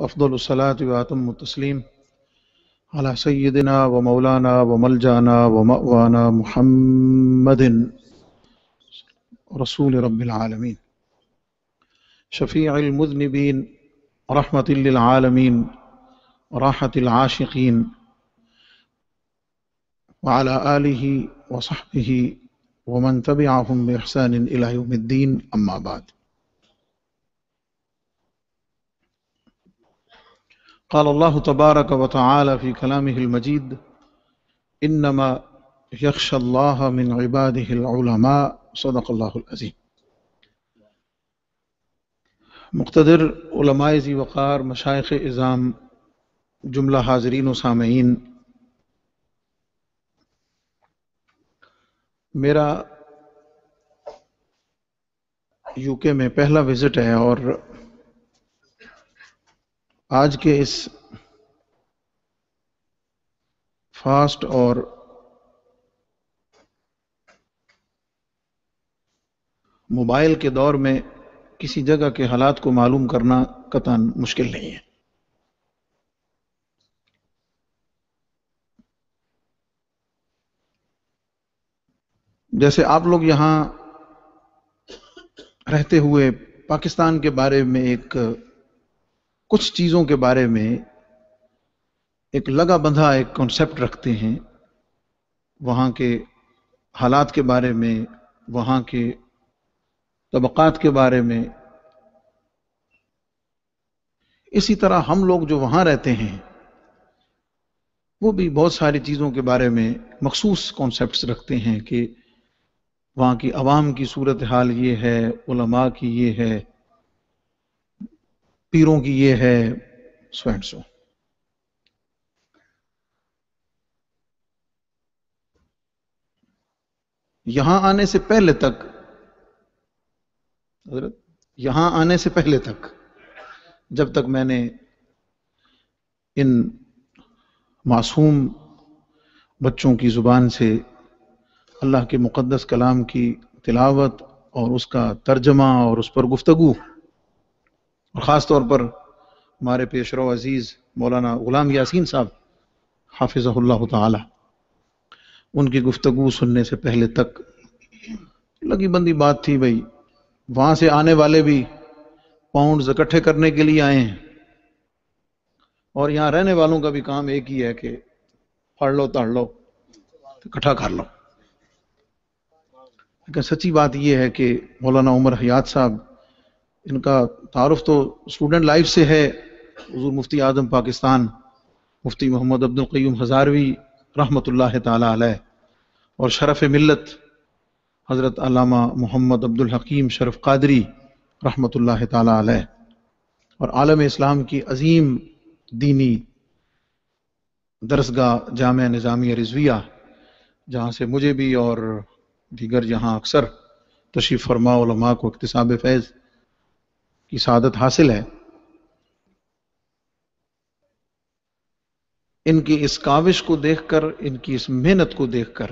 وأفضل الصلاة وأتم التسليم على سيدنا ومولانا وملجأنا ومأوانا محمد رسول رب العالمين شفيع المذنبين رحمة للعالمين راحة العاشقين وعلى آله وصحبه ومن تبعهم بإحسان إلى يوم الدين أما بعد. قال الله تبارك وتعالى في كلامه المجيد: إنما يخشى الله من عباده العلماء. صدق الله العظيم. مقتدر علماء ذی وقار، مشائخ اعظام، جملہ حاضرین و سامعین، میرا یو کے میں پہلا وزٹ ہے اور آج کے اس فاسٹ اور موبائل کے دور میں کسی جگہ کے حالات کو معلوم کرنا قطعاً مشکل نہیں ہے. جیسے آپ لوگ یہاں رہتے ہوئے پاکستان کے بارے میں کچھ چیزوں کے بارے میں ایک لگا بندھا ایک کنسپٹ رکھتے ہیں، وہاں کے حالات کے بارے میں، وہاں کے طبقات کے بارے میں. اسی طرح ہم لوگ جو وہاں رہتے ہیں وہ بھی بہت ساری چیزوں کے بارے میں مخصوص کانسیپٹس رکھتے ہیں کہ وہاں کی عوام کی صورتحال یہ ہے، علماء کی یہ ہے، پیروں کی یہ ہے، سو اینڈ سو. یہاں آنے سے پہلے تک حضرت یہاں آنے سے پہلے تک جب تک میں نے ان معصوم بچوں کی زبان سے اللہ کے مقدس کلام کی تلاوت اور اس کا ترجمہ اور اس پر گفتگو، اور خاص طور پر ہمارے پیشرو عزیز مولانا غلام یاسین صاحب حافظہ اللہ تعالی، ان کی گفتگو سننے سے پہلے تک لگی بندی بات تھی بھائی وہاں سے آنے والے بھی پاؤنڈز اکٹھے کرنے کے لیے آئے ہیں اور یہاں رہنے والوں کا بھی کام ایک ہی ہے کہ پڑھ لو تڑھ لو اکٹھا کر لو. لیکن سچی بات یہ ہے کہ مولانا عمر حیات صاحب، ان کا تعارف تو اسٹوڈنٹ لائف سے ہے. حضور مفتی اعظم پاکستان مفتی محمد عبد القیوم ہزاروی رحمۃ اللہ تعالی علیہ اور شرف ملت حضرت علامہ محمد عبد الحکیم شرف قادری رحمۃ اللہ تعالی علیہ اور عالم اسلام کی عظیم دینی درسگاہ جامعہ نظامیہ رضویہ، جہاں سے مجھے بھی اور دیگر یہاں اکثر تشریف فرما علماء کو اکتساب فیض کی سعادت حاصل ہے. ان کی اس کاوش کو دیکھ کر، ان کی اس محنت کو دیکھ کر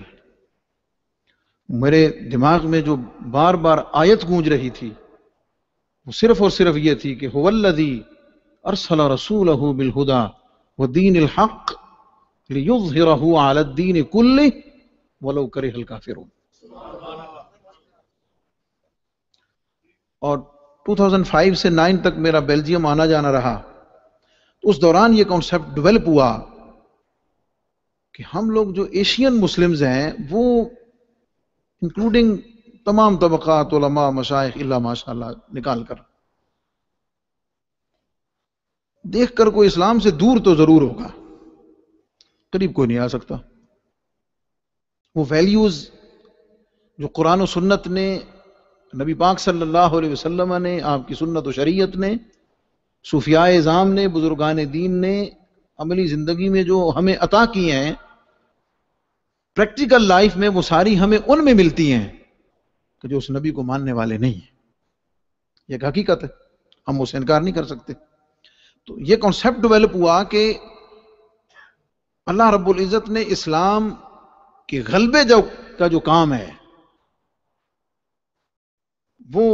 میرے دماغ میں جو بار بار آیت گونج رہی تھی وہ صرف اور صرف یہ تھی کہ هو الذی ارسل رسولہ بالہدی ودین الحق لیظہرہ علی الدین کلہ ولو کرہ الکافرون. اور 2005 سے 9 تک میرا بیلجیم آنا جانا رہا. اس دوران یہ کانسیپٹ ڈیولپ ہوا کہ ہم لوگ جو ایشین مسلمز ہیں وہ انکلوڈنگ تمام طبقات، علماء، مشائخ، اللہ ماشاءاللہ نکال کر دیکھ کر کوئی اسلام سے دور تو ضرور ہوگا، قریب کوئی نہیں آ سکتا. وہ ویلیوز جو قرآن و سنت نے، نبی پاک صلی اللہ علیہ وسلم نے، آپ کی سنت و شریعت نے، صوفیاء اعظام نے، بزرگان دین نے عملی زندگی میں جو ہمیں عطا کی ہیں، پریکٹیکل لائف میں وہ ساری ہمیں ان میں ملتی ہیں کہ جو اس نبی کو ماننے والے نہیں ہیں. یہ ایک حقیقت ہے، ہم اسے انکار نہیں کر سکتے. تو یہ کانسیپٹ ڈیولپ ہوا کہ اللہ رب العزت نے اسلام کے غلبے کا جو کام ہے وہ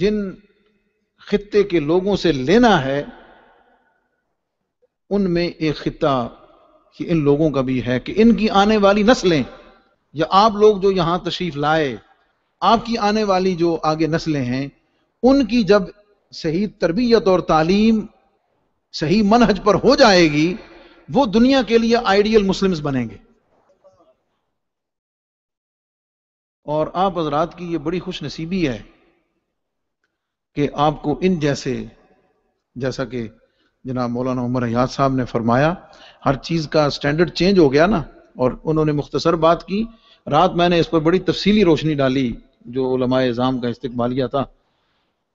جن خطے کے لوگوں سے لینا ہے ان میں ایک خطہ ان لوگوں کا بھی ہے کہ ان کی آنے والی نسلیں یا آپ لوگ جو یہاں تشریف لائے، آپ کی آنے والی جو آگے نسلیں ہیں، ان کی جب صحیح تربیت اور تعلیم صحیح منہج پر ہو جائے گی، وہ دنیا کے لیے آئیڈیل مسلمز بنیں گے۔ اور آپ حضرات کی یہ بڑی خوش نصیبی ہے کہ آپ کو ان جیسا کہ جناب مولانا عمر حیات صاحب نے فرمایا، ہر چیز کا سٹینڈرڈ چینج ہو گیا نا، اور انہوں نے مختصر بات کی۔ رات میں نے اس پر بڑی تفصیلی روشنی ڈالی جو علماء اعظام کا استقبالیہ تھا،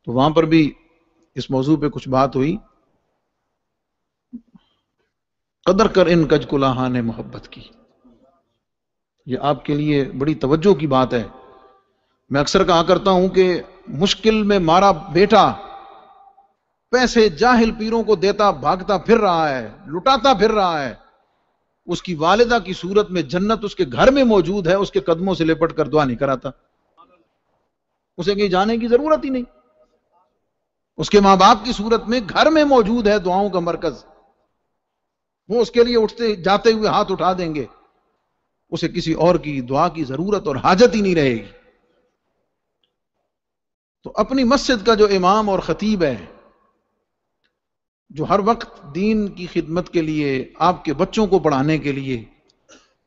تو وہاں پر بھی اس موضوع پہ کچھ بات ہوئی۔ قدر کر ان کج کلاہاں نے محبت کی، یہ آپ کے لیے بڑی توجہ کی بات ہے۔ میں اکثر کہا کرتا ہوں کہ مشکل میں مارا بیٹا پیسے جاہل پیروں کو دیتا بھاگتا پھر رہا ہے، لٹاتا پھر رہا ہے، اس کی والدہ کی صورت میں جنت اس کے گھر میں موجود ہے، اس کے قدموں سے لپٹ کر دعا نہیں کراتا، اسے کہیں جانے کی ضرورت ہی نہیں۔ اس کے ماں باپ کی صورت میں گھر میں موجود ہے دعاؤں کا مرکز، وہ اس کے لیے اٹھتے جاتے ہوئے ہاتھ اٹھا دیں گے، اسے کسی اور کی دعا کی ضرورت اور حاجت ہی نہیں رہے گی۔ تو اپنی مسجد کا جو امام اور خطیب ہے، جو ہر وقت دین کی خدمت کے لیے، آپ کے بچوں کو پڑھانے کے لیے،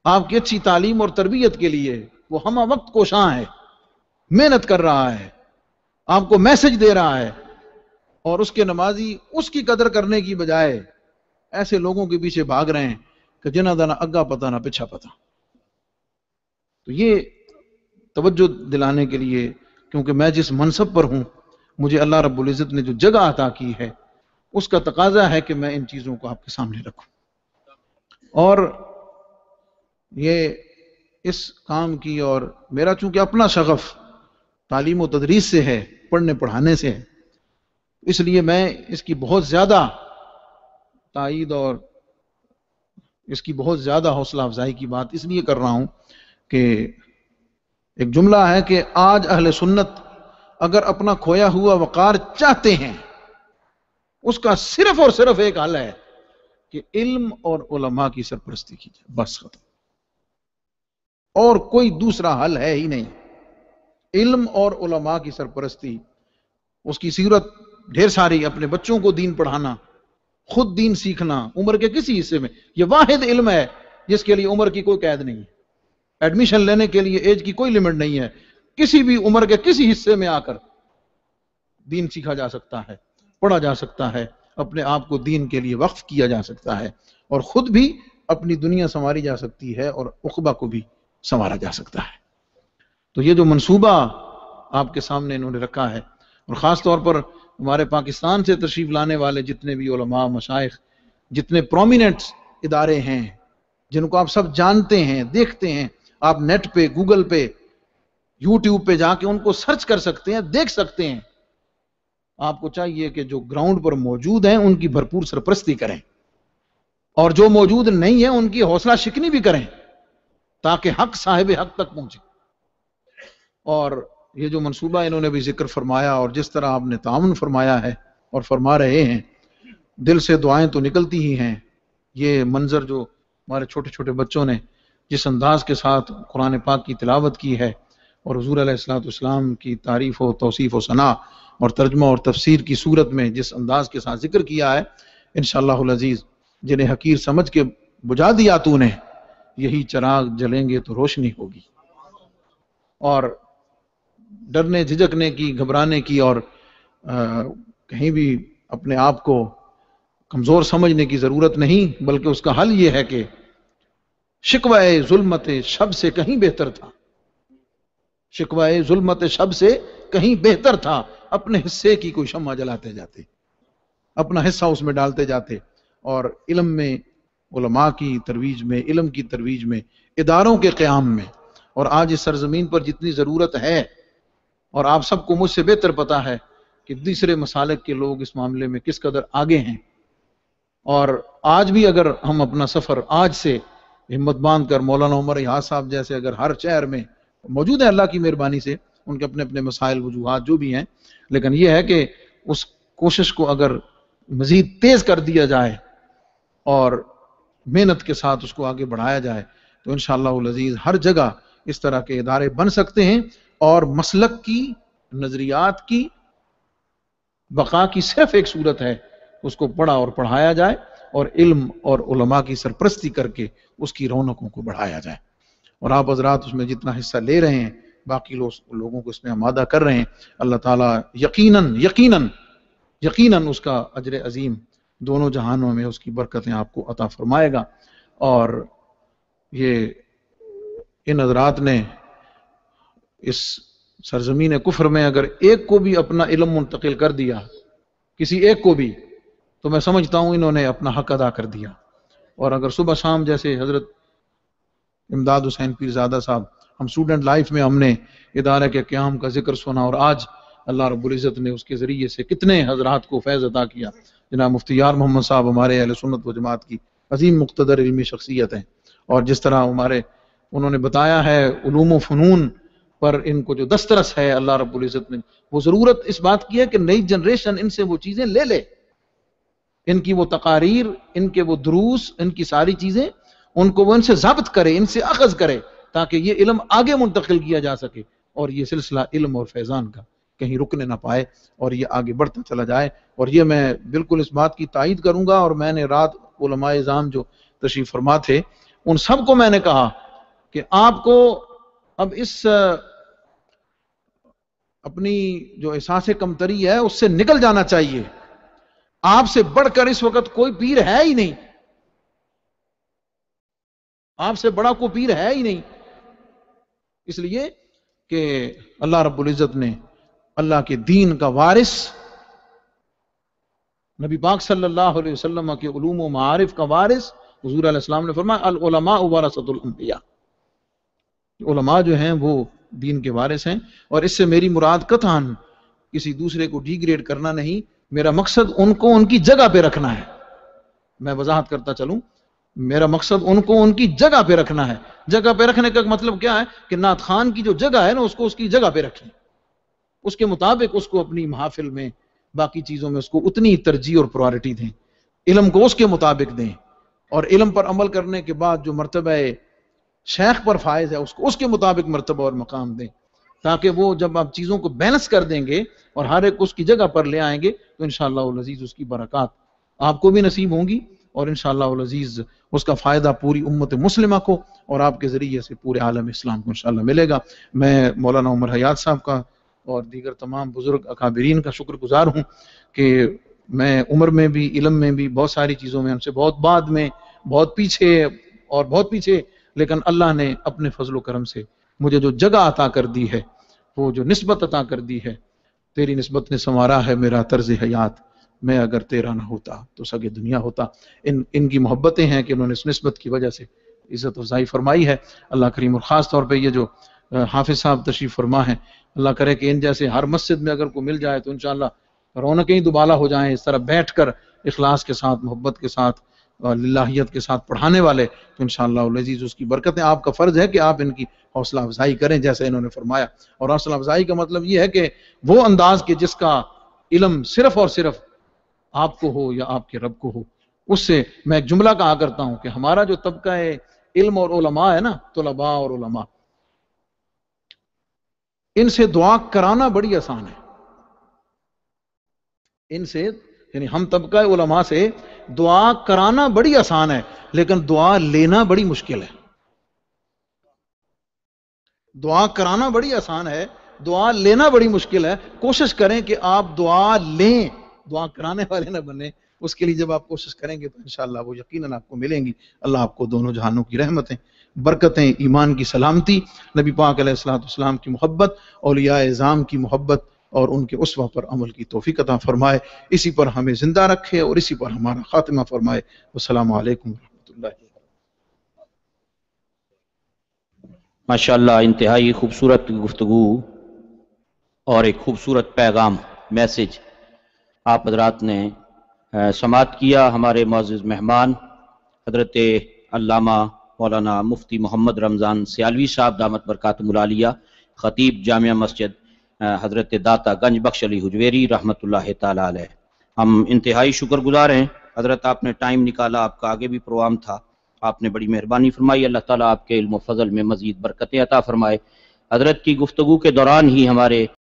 آپ کی اچھی تعلیم اور تربیت کے لیے وہ ہمہ وقت کوشاں ہے، محنت کر رہا ہے، آپ کو میسج دے رہا ہے، اور اس کے نمازی اس کی قدر کرنے کی بجائے ایسے لوگوں کے پیچھے بھاگ رہے ہیں کہ جنہ دا نہ اگا پتہ نہ پچھا پتہ۔ تو یہ توجہ دلانے کے لیے، کیونکہ میں جس منصب پر ہوں، مجھے اللہ رب العزت نے جو جگہ عطا کی ہے، اس کا تقاضا ہے کہ میں ان چیزوں کو آپ کے سامنے رکھوں۔ اور یہ اس کام کی، اور میرا چونکہ اپنا شغف تعلیم و تدریس سے ہے، پڑھنے پڑھانے سے ہے، اس لیے میں اس کی بہت زیادہ تائید اور اس کی بہت زیادہ حوصلہ افزائی کی بات اس لیے کر رہا ہوں کہ ایک جملہ ہے کہ آج اہل سنت اگر اپنا کھویا ہوا وقار چاہتے ہیں، اس کا صرف اور صرف ایک حل ہے کہ علم اور علماء کی سرپرستی کی جائے، بس ختم، اور کوئی دوسرا حل ہے ہی نہیں۔ علم اور علماء کی سرپرستی، اس کی صورت ڈھیر ساری، اپنے بچوں کو دین پڑھانا، خود دین سیکھنا عمر کے کسی حصے میں، یہ واحد علم ہے جس کے لیے عمر کی کوئی قید نہیں ہے، ایڈمیشن لینے کے لیے ایج کی کوئی لمٹ نہیں ہے، کسی بھی عمر کے کسی حصے میں آ کر دین سیکھا جا سکتا ہے، پڑھا جا سکتا ہے، اپنے آپ کو دین کے لیے وقف کیا جا سکتا ہے، اور خود بھی اپنی دنیا سنواری جا سکتی ہے اور عقبہ کو بھی سنوارا جا سکتا ہے۔ تو یہ جو منصوبہ آپ کے سامنے انہوں نے رکھا ہے، اور خاص طور پر ہمارے پاکستان سے تشریف لانے والے جتنے بھی علماء، مشائخ، جتنے پرومیننٹ ادارے ہیں جن کو آپ سب جانتے ہیں، دیکھتے ہیں، آپ نیٹ پہ، گوگل پہ، یوٹیوب پہ جا کے ان کو سرچ کر سکتے ہیں، دیکھ سکتے ہیں۔ آپ کو چاہیے کہ جو گراؤنڈ پر موجود ہیں ان کی بھرپور سرپرستی کریں، اور جو موجود نہیں ہیں ان کی حوصلہ شکنی بھی کریں، تاکہ حق صاحب حق تک پہنچے۔ اور یہ جو منصوبہ انہوں نے بھی ذکر فرمایا، اور جس طرح آپ نے تعاون فرمایا ہے اور فرما رہے ہیں، دل سے دعائیں تو نکلتی ہی ہیں۔ یہ منظر جو ہمارے چھوٹے چھوٹے بچوں نے جس انداز کے ساتھ قرآن پاک کی تلاوت کی ہے، اور حضور علیہ الصلوۃ والسلام کی تعریف و توصیف و ثنا اور ترجمہ اور تفسیر کی صورت میں جس انداز کے ساتھ ذکر کیا ہے، انشاءاللہ العزیز جنہیں حقیر سمجھ کے بجھا دیا تو نے، یہی چراغ جلیں گے تو روشنی ہوگی۔ اور ڈرنے، جھجکنے کی، گھبرانے کی، اور کہیں بھی اپنے آپ کو کمزور سمجھنے کی ضرورت نہیں، بلکہ اس کا حل یہ ہے کہ شکوہ ظلمت شب سے کہیں بہتر تھا، شکوہ ظلمت شب سے کہیں بہتر تھا، اپنے حصے کی کوئی شمع جلاتے جاتے، اپنا حصہ اس میں ڈالتے جاتے، اور علم میں، علماء کی ترویج میں، علم کی ترویج میں، اداروں کے قیام میں۔ اور آج اس سرزمین پر جتنی ضرورت ہے، اور آپ سب کو مجھ سے بہتر پتا ہے کہ دوسرے مسالک کے لوگ اس معاملے میں کس قدر آگے ہیں، اور آج بھی اگر ہم اپنا سفر آج سے ہمت باندھ کر، مولانا عمر حیات صاحب جیسے اگر ہر شہر میں موجود ہیں اللہ کی مہربانی سے، ان کے اپنے اپنے مسائل، وجوہات جو بھی ہیں، لیکن یہ ہے کہ اس کوشش کو اگر مزید تیز کر دیا جائے اور محنت کے ساتھ اس کو آگے بڑھایا جائے تو انشاءاللہ العزیز ہر جگہ اس طرح کے ادارے بن سکتے ہیں، اور مسلک کی، نظریات کی بقا کی صرف ایک صورت ہے، اس کو پڑھا اور پڑھایا جائے اور علم اور علماء کی سرپرستی کر کے اس کی رونقوں کو بڑھایا جائے۔ اور آپ حضرات اس میں جتنا حصہ لے رہے ہیں، باقی لوگوں کو اس میں آمادہ کر رہے ہیں، اللہ تعالیٰ یقیناً اس کا اجر عظیم دونوں جہانوں میں اس کی برکتیں آپ کو عطا فرمائے گا۔ اور یہ ان حضرات نے اس سرزمین کفر میں اگر ایک کو بھی اپنا علم منتقل کر دیا، کسی ایک کو بھی، تو میں سمجھتا ہوں انہوں نے اپنا حق ادا کر دیا۔ اور اگر صبح شام جیسے حضرت امداد حسین پیرزادہ صاحب، ہم اسٹوڈنٹ لائف میں ہم نے ادارہ کے قیام کا ذکر سنا، اور آج اللہ رب العزت نے اس کے ذریعے سے کتنے حضرات کو فیض عطا کیا۔ جناب مفتی یار محمد صاحب ہمارے اہل سنت و جماعت کی عظیم مقتدر علمی شخصیت ہیں، اور جس طرح انہوں نے بتایا ہے علوم و فنون پر ان کو جو دسترس ہے، اللہ رب العزت نے وہ ضرورت اس بات کی ہے کہ نئی جنریشن ان سے وہ چیزیں لے لے، ان کی وہ تقاریر، ان کے وہ دروس، ان کی ساری چیزیں ان کو وہ ان سے ضبط کرے، ان سے اخذ کرے، تاکہ یہ علم آگے منتقل کیا جا سکے اور یہ سلسلہ علم اور فیضان کا کہیں رکنے نہ پائے اور یہ آگے بڑھتا چلا جائے۔ اور یہ میں بالکل اس بات کی تائید کروں گا، اور میں نے رات علماء اعظام جو تشریف فرما تھے ان سب کو میں نے کہا کہ آپ کو اب اس اپنی جو احساس کمتری ہے اس سے نکل جانا چاہیے۔ آپ سے بڑھ کر اس وقت کوئی پیر ہے ہی نہیں، آپ سے بڑا کوئی پیر ہے ہی نہیں، اس لیے کہ اللہ رب العزت نے اللہ کے دین کا وارث، نبی پاک صلی اللہ علیہ وسلم کے علوم و معارف کا وارث حضور علیہ السلام نے فرمایا العلماء ورثۃ الانبیاء، علماء جو ہیں وہ دین کے وارث ہیں۔ اور اس سے میری مراد قطعاً کسی دوسرے کو ڈی گریڈ کرنا نہیں، میرا مقصد ان کو ان کی جگہ پہ رکھنا ہے۔ میں وضاحت کرتا چلوں، میرا مقصد ان کو ان کی جگہ پہ رکھنا ہے۔ جگہ پہ رکھنے کا مطلب کیا ہے کہ نعت خان کی جو جگہ ہے نا اس کو اس کی جگہ پہ رکھیں، اس کے مطابق اس کو اپنی محافل میں باقی چیزوں میں اس کو اتنی ترجیح اور پرائورٹی دیں، علم کو اس کے مطابق دیں، اور علم پر عمل کرنے کے بعد جو مرتبہ شیخ پر فائز ہے اس کو اس کے مطابق مرتبہ اور مقام دیں، تاکہ وہ جب آپ چیزوں کو بیلنس کر دیں گے اور ہر ایک اس کی جگہ پر لے آئیں گے تو انشاءاللہ العزیز اس کی برکات آپ کو بھی نصیب ہوں گی، اور انشاءاللہ العزیز اس کا فائدہ پوری امت مسلمہ کو اور آپ کے ذریعے سے پورے عالم اسلام کو انشاءاللہ ملے گا۔ میں مولانا عمر حیات صاحب کا اور دیگر تمام بزرگ اکابرین کا شکر گزار ہوں کہ میں عمر میں بھی، علم میں بھی، بہت ساری چیزوں میں ان سے بہت بعد میں، بہت پیچھے، لیکن اللہ نے اپنے فضل و کرم سے مجھے جو جگہ عطا کر دی ہے، وہ جو نسبت عطا کر دی ہے، تیری نسبت نے سنوارا ہے میرا طرز حیات، میں اگر تیرا نہ ہوتا تو سگے دنیا ہوتا۔ ان کی محبتیں ہیں کہ انہوں نے اس نسبت کی وجہ سے عزت افزائی فرمائی ہے۔ اللہ کریم، اور خاص طور پہ یہ جو حافظ صاحب تشریف فرما ہیں، اللہ کرے کہ ان جیسے ہر مسجد میں اگر کوئی مل جائے تو انشاءاللہ رونقیں ہی دوبالا ہو جائیں، اس طرح بیٹھ کر اخلاص کے ساتھ، محبت کے ساتھ، للہیت کے ساتھ پڑھانے والے، تو انشاءاللہ العزیز اس کی برکتیں، آپ کا فرض ہے کہ آپ ان کی حوصلہ افزائی کریں جیسے انہوں نے فرمایا۔ اور حوصلہ افزائی کا مطلب یہ ہے کہ وہ انداز کہ جس کا علم صرف اور صرف آپ کو ہو یا آپ کے رب کو ہو، اس سے میں ایک جملہ کہا کرتا ہوں کہ ہمارا جو طبقہ ہے علم اور علماء ہے نا، طلباء اور علماء، ان سے دعا کرانا بڑی آسان ہے، ان سے یعنی ہم طبقہ علماء سے دعا کرانا بڑی آسان ہے، لیکن دعا لینا بڑی مشکل ہے۔ دعا کرانا بڑی آسان ہے، دعا لینا بڑی مشکل ہے۔ کوشش کریں کہ آپ دعا لیں، دعا کرانے والے نہ بنیں۔ اس کے لیے جب آپ کوشش کریں گے تو انشاءاللہ وہ یقیناً آپ کو ملیں گی۔ اللہ آپ کو دونوں جہانوں کی رحمتیں، برکتیں، ایمان کی سلامتی، نبی پاک علیہ الصلوۃ والسلام کی محبت، اولیاء اعظام کی محبت اور ان کے اسوہ پر عمل کی توفیق عطا فرمائے، اسی پر ہمیں زندہ رکھے اور اسی پر ہمارا خاتمہ فرمائے۔ السلام علیکم ورحمۃ اللہ۔ ماشاءاللہ، انتہائی خوبصورت گفتگو اور ایک خوبصورت پیغام، میسج آپ حضرات نے سماعت کیا۔ ہمارے معزز مہمان حضرت علامہ مولانا مفتی محمد رمضان سیالوی صاحب دامت برکاتہم العالیہ، خطیب جامعہ مسجد حضرت داتا گنج بخش علی حجویری رحمۃ اللہ تعالی علیہ، ہم انتہائی شکر گزار ہیں حضرت آپ نے ٹائم نکالا، آپ کا آگے بھی پروگرام تھا، آپ نے بڑی مہربانی فرمائی، اللہ تعالیٰ آپ کے علم و فضل میں مزید برکتیں عطا فرمائے۔ حضرت کی گفتگو کے دوران ہی ہمارے